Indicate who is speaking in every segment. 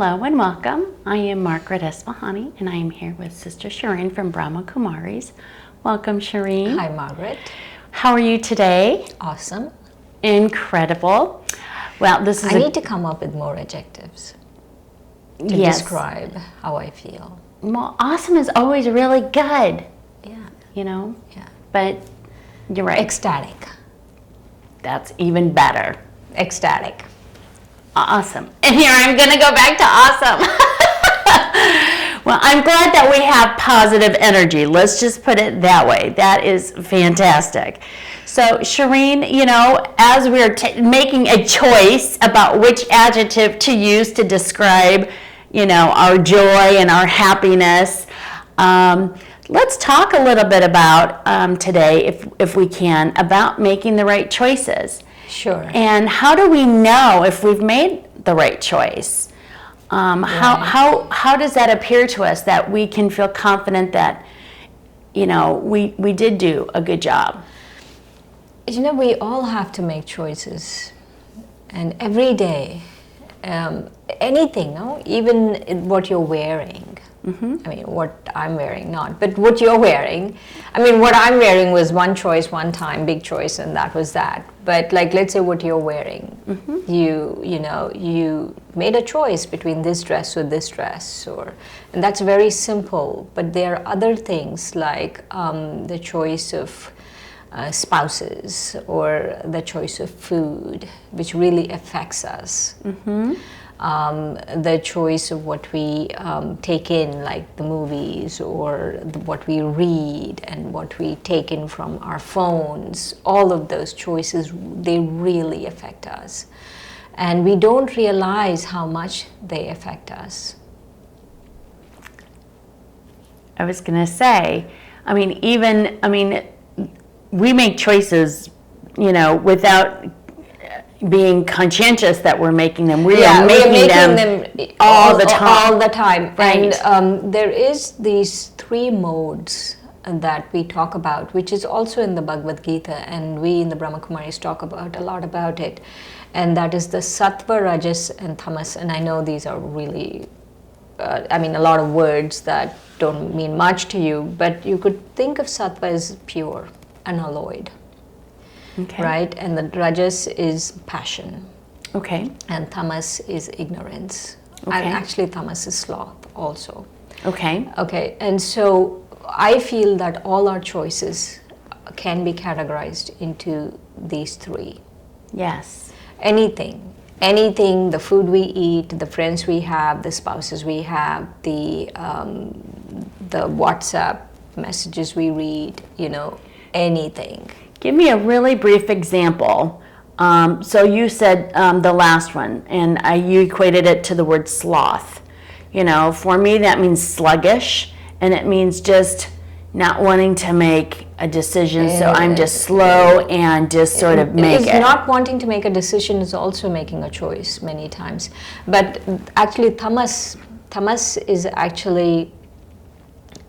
Speaker 1: Hello and welcome. I am Margaret Esfahani and I am here with Sister Shireen from Brahma Kumaris. Welcome, Shireen.
Speaker 2: Hi, Margaret.
Speaker 1: How are you today?
Speaker 2: Awesome.
Speaker 1: Incredible. Well, this is
Speaker 2: I need to come up with more adjectives to describe how I feel.
Speaker 1: Well, awesome is always really good.
Speaker 2: Yeah.
Speaker 1: Yeah. But you're right.
Speaker 2: Ecstatic.
Speaker 1: That's even better.
Speaker 2: Ecstatic.
Speaker 1: Awesome. And here I'm going to go back to awesome. Well, I'm glad that we have positive energy. Let's just put it that way. That is fantastic. So, Shireen, as we're making a choice about which adjective to use to describe, our joy and our happiness, let's talk a little bit about today, if we can, about making the right choices.
Speaker 2: Sure.
Speaker 1: And how do we know if we've made the right choice? How does that appear to us that we can feel confident that, we did do a good job?
Speaker 2: We all have to make choices. And every day, anything, even what you're wearing. Mm-hmm. I mean, what I'm wearing, not, but what you're wearing. I mean, what I'm wearing was one choice, one time, big choice, and that was that. But let's say what you're wearing. Mm-hmm. You made a choice between this dress or this dress, and that's very simple. But there are other things like the choice of spouses or the choice of food, which really affects us. Mm-hmm. The choice of what we take in, like the movies, or what we read and what we take in from our phones, all of those choices, they really affect us. And we don't realize how much they affect us.
Speaker 1: I was going to say, we make choices, without being conscientious that we're making them. We are making them all the time.
Speaker 2: All the time.
Speaker 1: Right.
Speaker 2: And there is these 3 modes that we talk about, which is also in the Bhagavad Gita, and we in the Brahma Kumaris talk about a lot about it. And that is the Sattva, Rajas, and Tamas. And I know these are really, a lot of words that don't mean much to you, but you could think of Sattva as pure, unalloyed.
Speaker 1: Okay.
Speaker 2: Right? And the Rajas is passion.
Speaker 1: Okay.
Speaker 2: And Tamas is ignorance.
Speaker 1: Okay.
Speaker 2: And actually Tamas is sloth also.
Speaker 1: Okay.
Speaker 2: Okay. And so I feel that all our choices can be categorized into these 3.
Speaker 1: Yes.
Speaker 2: Anything, the food we eat, the friends we have, the spouses we have, the WhatsApp messages we read, anything.
Speaker 1: Give me a really brief example. So you said the last one, and you equated it to the word sloth. For me that means sluggish, and it means just not wanting to make a decision. So I'm just slow and just sort of make it.
Speaker 2: Not wanting to make a decision is also making a choice many times. But actually tamas is actually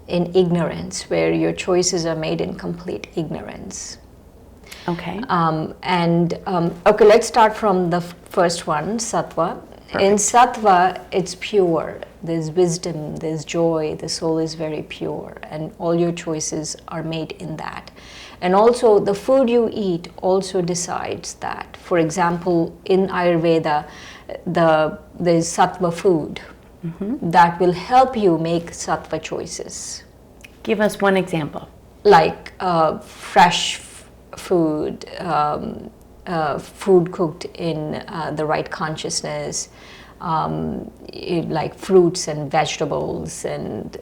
Speaker 2: in ignorance, where your choices are made in complete ignorance.
Speaker 1: Okay.
Speaker 2: Okay, let's start from the first one, Sattva.
Speaker 1: Perfect.
Speaker 2: In Sattva, it's pure. There's wisdom, there's joy, the soul is very pure, and all your choices are made in that. And also, the food you eat also decides that. For example, in Ayurveda, there's Sattva food that will help you make Sattva choices.
Speaker 1: Give us one example.
Speaker 2: Like fresh food, food cooked in the right consciousness, like fruits and vegetables and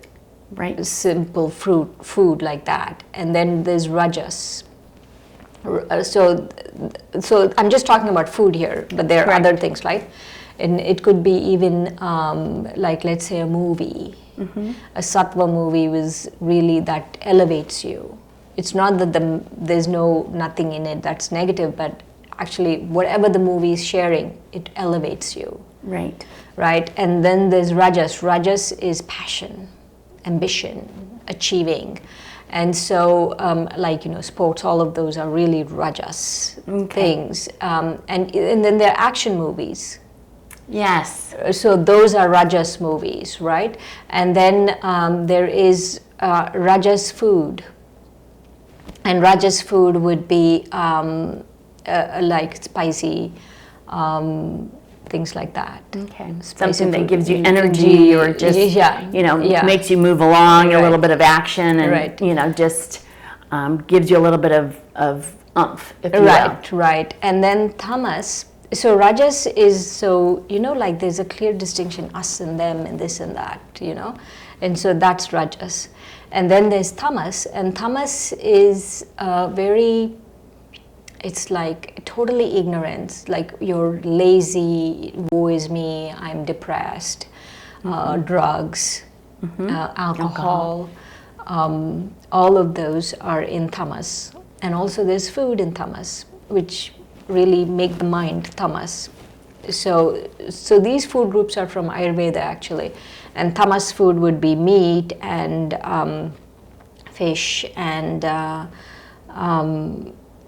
Speaker 1: Right.
Speaker 2: simple food like that. And then there's Rajas. So I'm just talking about food here, but there are
Speaker 1: Correct.
Speaker 2: other things, right? And it could be even like, let's say, a movie. Mm-hmm. A Sattva movie was really that elevates you. It's not that there's nothing in it that's negative, but actually whatever the movie is sharing, it elevates you.
Speaker 1: Right.
Speaker 2: Right? And then there's Rajas. Rajas is passion, ambition, achieving. And so, sports, all of those are really Rajas things. And then there are action movies.
Speaker 1: Yes.
Speaker 2: So those are rajas movies, right? And then there is rajas food. And rajas food would be like spicy, things like that.
Speaker 1: Okay.
Speaker 2: Spicy
Speaker 1: Something that
Speaker 2: food,
Speaker 1: gives you energy or just, makes you move along, a little bit of action, and, just gives you a little bit of oomph, if you will.
Speaker 2: Right. And then tamas. So rajas is, like there's a clear distinction, us and them and this and that, and so that's rajas. And then there's tamas, and tamas is it's like totally ignorance, like you're lazy, woe is me, I'm depressed, drugs, alcohol, all of those are in tamas. And also there's food in tamas, which really make the mind tamas. So these food groups are from Ayurveda actually, and tamas food would be meat and fish and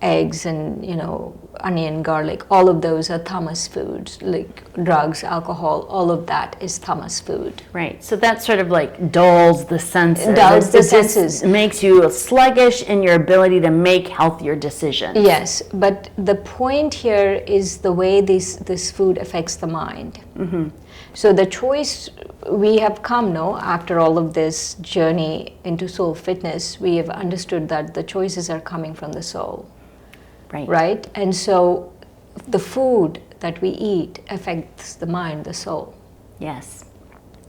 Speaker 2: eggs and onion, garlic. All of those are tamas foods, like drugs, alcohol. All of that is tamas food.
Speaker 1: Right. So that sort of like dulls the senses.
Speaker 2: Dulls the senses.
Speaker 1: It makes you sluggish in your ability to make healthier decisions.
Speaker 2: Yes, but the point here is the way this food affects the mind. Mm-hmm. So the choice we have come after all of this journey into soul fitness, we have understood that the choices are coming from the soul. Right? And so the food that we eat affects the mind, the soul.
Speaker 1: Yes.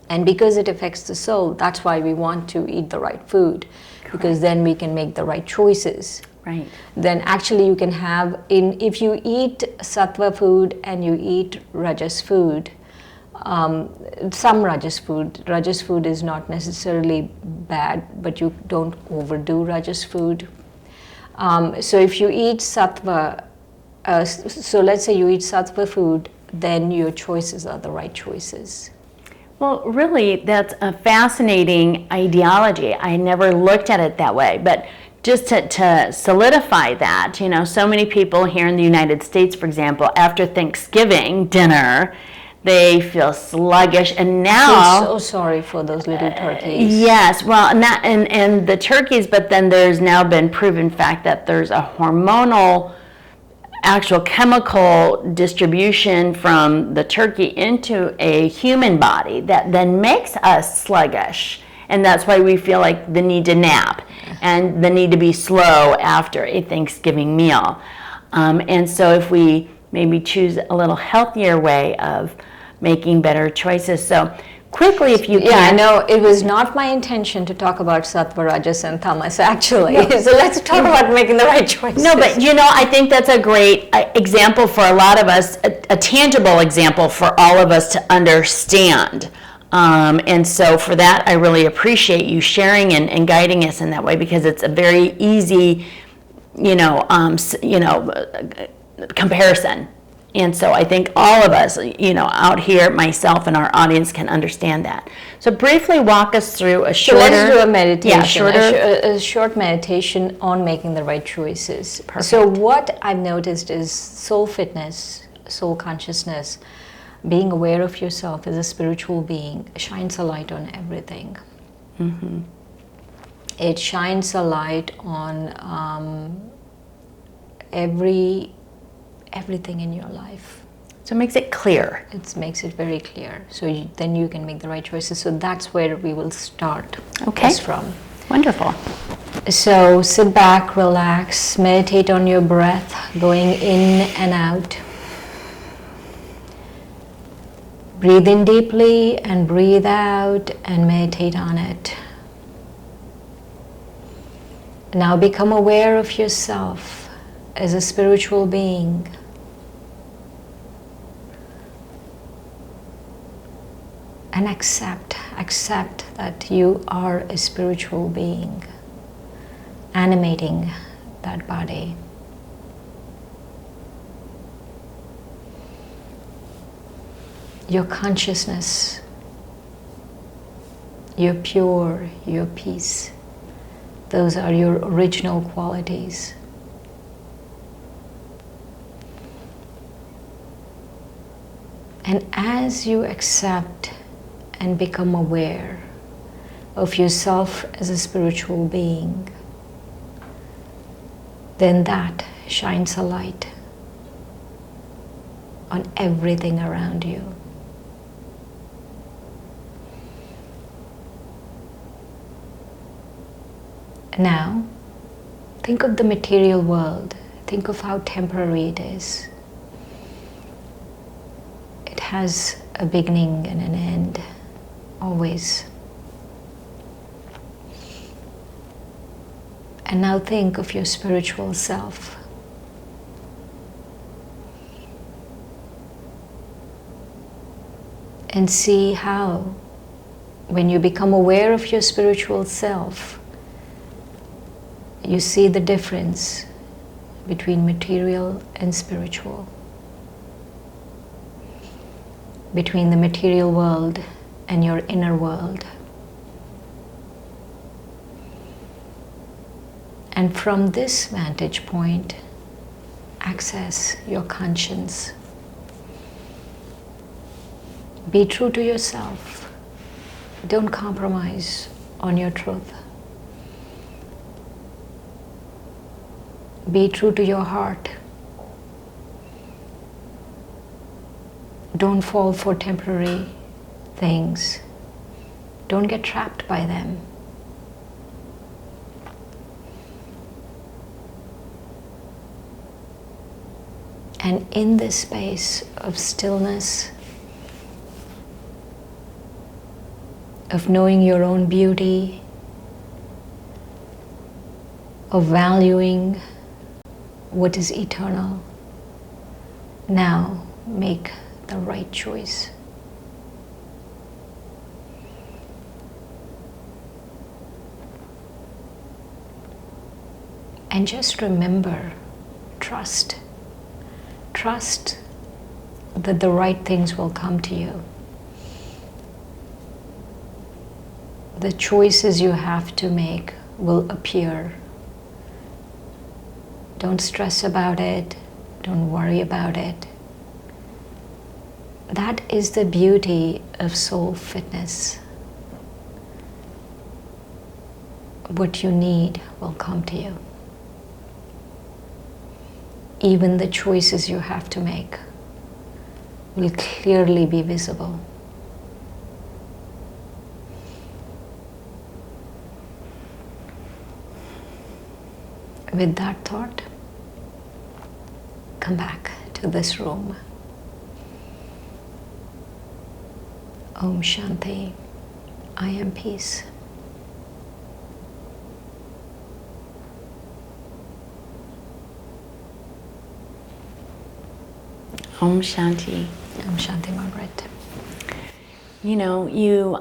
Speaker 2: And because it affects the soul, that's why we want to eat the right food. Correct. Because then we can make the right choices.
Speaker 1: Right.
Speaker 2: Then actually you can have, if you eat sattva food and you eat rajas food, some rajas food is not necessarily bad, but you don't overdo rajas food. So if you eat sattva, so let's say you eat sattva food, then your choices are the right choices.
Speaker 1: Well, really, that's a fascinating ideology. I never looked at it that way, but just to solidify that, so many people here in the United States, for example, after Thanksgiving dinner, they feel sluggish, and now
Speaker 2: I'm so sorry for those little turkeys.
Speaker 1: Yes, well, and the turkeys, but then there's now been proven fact that there's a hormonal, actual chemical distribution from the turkey into a human body that then makes us sluggish, and that's why we feel like the need to nap and the need to be slow after a Thanksgiving meal. And so if we maybe choose a little healthier way of making better choices. So quickly, if you can.
Speaker 2: Yeah, I know it was not my intention to talk about sattva, rajas, and tamas actually. No. So let's talk about making the right choices.
Speaker 1: No, but I think that's a great example for a lot of us, a tangible example for all of us to understand. And so for that, I really appreciate you sharing and guiding us in that way, because it's a very easy, comparison. And so I think all of us, out here, myself and our audience, can understand that. So briefly walk us through a shorter...
Speaker 2: So let's do a meditation,
Speaker 1: a
Speaker 2: short meditation on making the right choices.
Speaker 1: Perfect.
Speaker 2: So what I've noticed is soul fitness, soul consciousness, being aware of yourself as a spiritual being shines a light on everything. Mm-hmm. It shines a light on everything in your life.
Speaker 1: So it makes it clear.
Speaker 2: It makes it very clear. So then you can make the right choices. So that's where we will start from.
Speaker 1: Wonderful.
Speaker 2: So sit back, relax, meditate on your breath, going in and out. Breathe in deeply and breathe out and meditate on it. Now become aware of yourself as a spiritual being. And accept that you are a spiritual being, animating that body. Your consciousness, you're pure, you're peace. Those are your original qualities. And as you accept and become aware of yourself as a spiritual being, then that shines a light on everything around you. Now, think of the material world. Think of how temporary it is. It has a beginning and an end, always. And now think of your spiritual self. And see how, when you become aware of your spiritual self, you see the difference between material and spiritual, between the material world and your inner world. And from this vantage point, access your conscience. Be true to yourself. Don't compromise on your truth. Be true to your heart. Don't fall for temporary things. Don't get trapped by them. And in this space of stillness, of knowing your own beauty, of valuing what is eternal, now make the right choice. And just remember, trust. Trust that the right things will come to you. The choices you have to make will appear. Don't stress about it. Don't worry about it. That is the beauty of soul fitness. What you need will come to you. Even the choices you have to make will clearly be visible. With that thought, come back to this room. Om Shanti. I am peace.
Speaker 1: Om Shanti.
Speaker 2: Om Shanti, Margaret.
Speaker 1: You know, you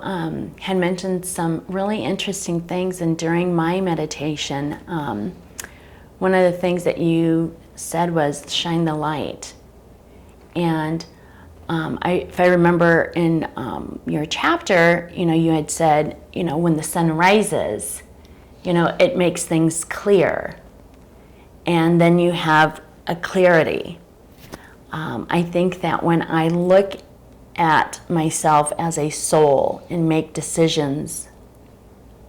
Speaker 1: had mentioned some really interesting things, and during my meditation, one of the things that you said was shine the light. And if I remember in your chapter, you know, you had said, you know, when the sun rises, you know, it makes things clear. And then you have a clarity. I think that when I look at myself as a soul and make decisions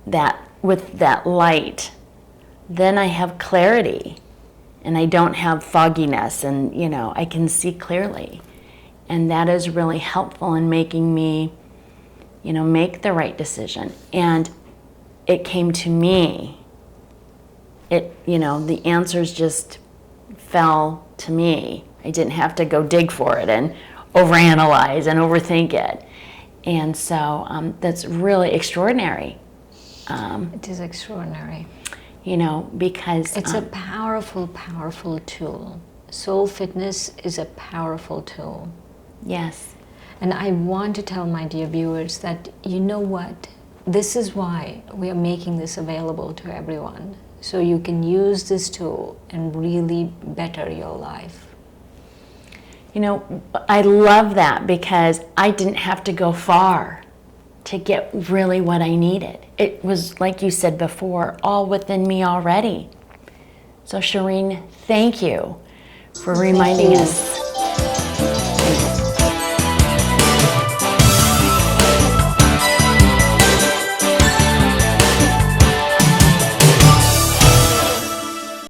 Speaker 1: that with that light, then I have clarity and I don't have fogginess, and you know, I can see clearly. And that is really helpful in making me, you know, make the right decision. And it came to me. You know, the answers just fell to me. I didn't have to go dig for it and overanalyze and overthink it. And so that's really extraordinary.
Speaker 2: It is extraordinary.
Speaker 1: You know, because
Speaker 2: it's a powerful, powerful tool. Soul fitness is a powerful tool.
Speaker 1: Yes.
Speaker 2: And I want to tell my dear viewers that, you know what? This is why we are making this available to everyone. So you can use this tool and really better your life.
Speaker 1: You know, I love that because I didn't have to go far to get really what I needed. It was, like you said before, all within me already. So Shireen, thank you for reminding us